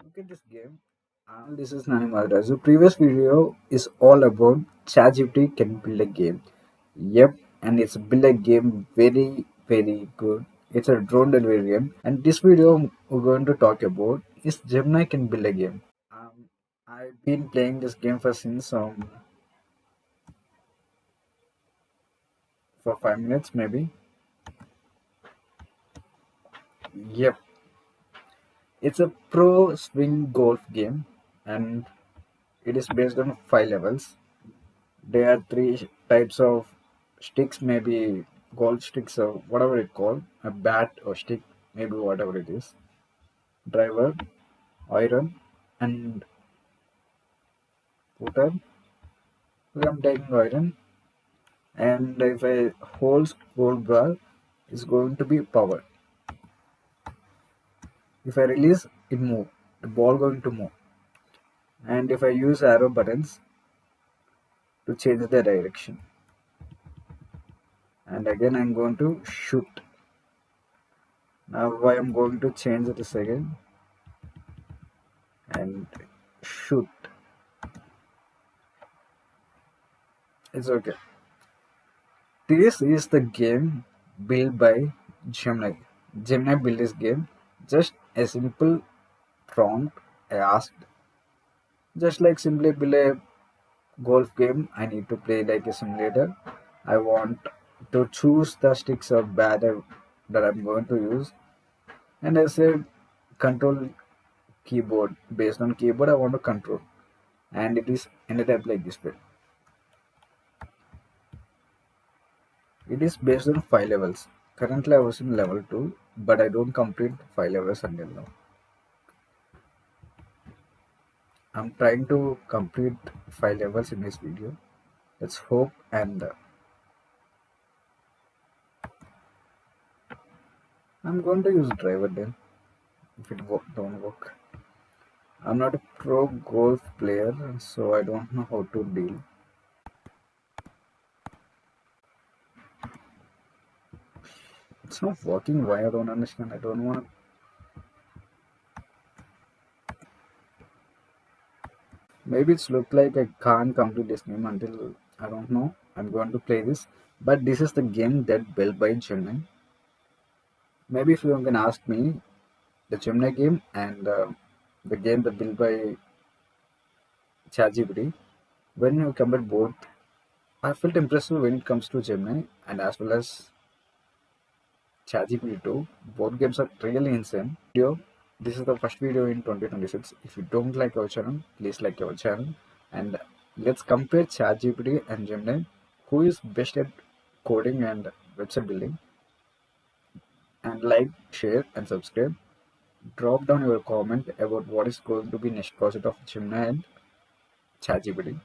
Look at this game. This is Nani. So previous video is all about ChatGPT can build a game. Yep, and it's build a game very good. It's a drone delivery game. And this video we're going to talk about is Gemini can build a game. I've been playing this game for 5 minutes maybe. Yep, it's a pro swing golf game, and it is based on 5 levels. There are three types of sticks, maybe golf sticks or whatever it called, a bat or stick, maybe whatever it is. Driver, iron, and putter. So I'm taking iron, and if I hold gold bar, it's going to be power. If I release, it move. The ball going to move. And if I use arrow buttons to change the direction, and again I'm going to shoot. Now I am going to change it a second and shoot. It's okay. This is the game built by Gemini. Gemini built this game. Just a simple prompt I asked. Just like simply build a golf game, I need to play like a simulator. I want to choose the sticks or bat that I'm going to use. And I said control keyboard. Based on keyboard, I want to control. And it is ended up like this way. It is based on 5 levels. Currently, I was in level 2, but I don't complete 5 levels until now. I'm trying to complete 5 levels in this video. Let's hope, and I'm going to use driver then if it don't work. I'm not a pro golf player, so I don't know how to deal. It's not working. Why? I don't understand. I don't want to. Maybe it's looked like I can't complete this game until I don't know. I'm going to play this, but this is the game that built by Gemini. Maybe if you can ask me, the Gemini game and the game that built by ChatGPT, when you compare both, I felt impressive when it comes to Gemini and as well as ChatGPT 2. Both games are really insane. This is the first video in 2026. If you don't like our channel, please like our channel, and let's compare ChatGPT and Gemini. Who is best at coding and website building? And like, share, and subscribe. Drop down your comment about what is going to be next project of Gemini and ChatGPT.